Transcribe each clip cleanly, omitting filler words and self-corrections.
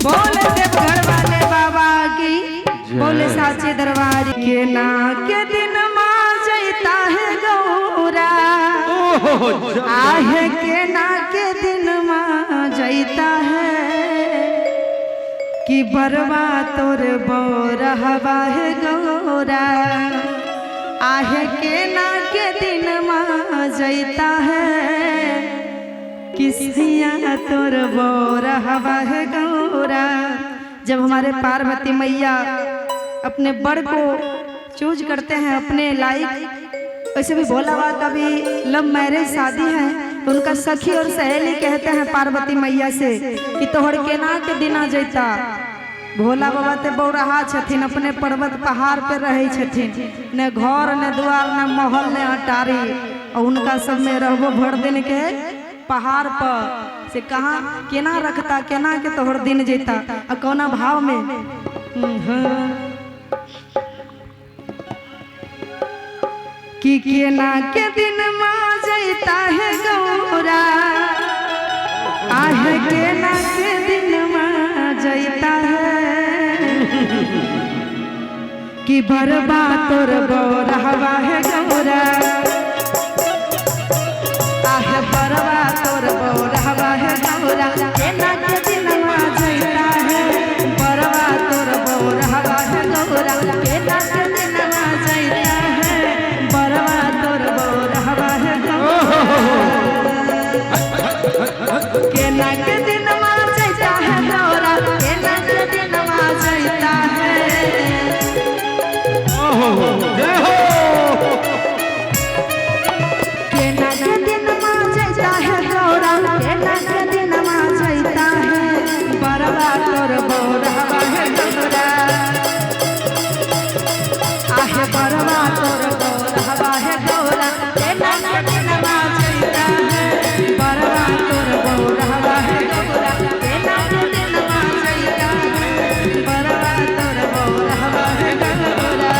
बोले देवघर वाले बाबा की, बोले साचे दरबार के ना के दिन माँ जैता है गौरा, आहे के ना के दिन माँ जैता है कि बरवा तोर बोरहवा है गौरा, आहे के ना के दिन माँ जैता है किसिया तोर बोरहवा है गौरा। जब हमारे पार्वती मैया अपने बड़ को चूज करते हैं अपने लायक, वैसे भी भोला बाबा का भी लव मैरिज शादी है तो उनका सखी और सहेली कहते हैं पार्वती मैया से कि तोहर केना के दिना जैता। भोला बाबा ते बौरहा छथिन, अपने पर्वत पहाड़ पे रहे छथिन, न घर न द्वार न महल न अटारी, और उनका सब में रहबो भर दिन के पहाड़ पर से कहाँ केना रखता केना के तोहर दिन जैता। और कौना भाव में कि केना के दिन माँ जैता है गौरा, आहे केना के दिन माँ जैता है कि बरबा तोर बोरहवा है गौरा, आहे बरबा तोर बोरहवा है गौरा, केना के दिन माँ जैता है बरबा तोर बोरहवा है गौरा, केना के दिन माँ जैता है बरबा तोर बोरहवा है गौरा, केना के दिन माँ जैता है गौरा, केना के दिन माँ जैता है। केना के दिन माँ जैता है गौरा, केना के दिन माँ जैता है बरबा तोर बोरहवा है गौरा, आहे बरबा तोर बोरहवा है गौरा, केना के दिन माँ जैता है बरबा तोर बोरहवा है गौरा, केना के दिन माँ जैता है बरबा तोर बोरहवा है गौरा।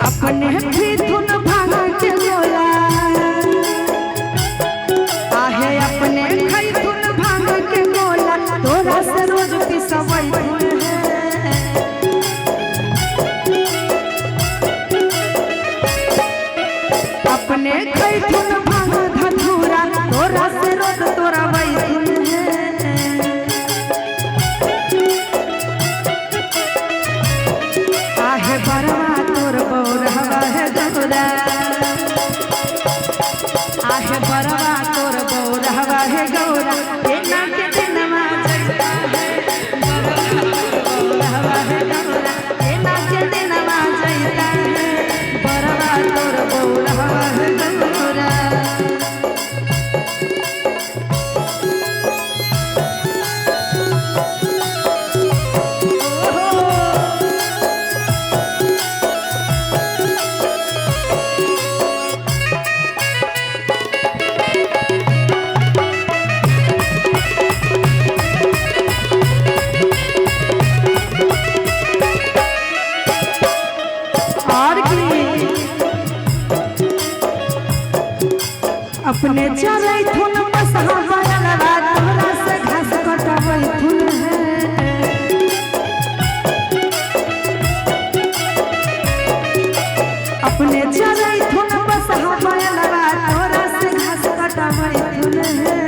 अपने भी धुन भागा के बोला, आहे अपने खई धुन भागा के बोला, तोरा से रोज पिसवई धुन है, अपने खई धुन भागा धधूरा, तोरा से रोज तोरा वई धुन है, आहे बरवा तोर बोरहवा है गौरा, आहे बरवा तोर बोरहवा है गौरा, केना के दिन माँ जैता है बोरहवा है गौरा, केना के दिन माँ जैता है बरवा तोर बोरहवा है गौरा। अपने चलै थुन बसहा बरवा, तोरा से घास कटबै थुन है, अपने चलै थुन बसहा बरवा, तोरा से घास कटबै थुन है,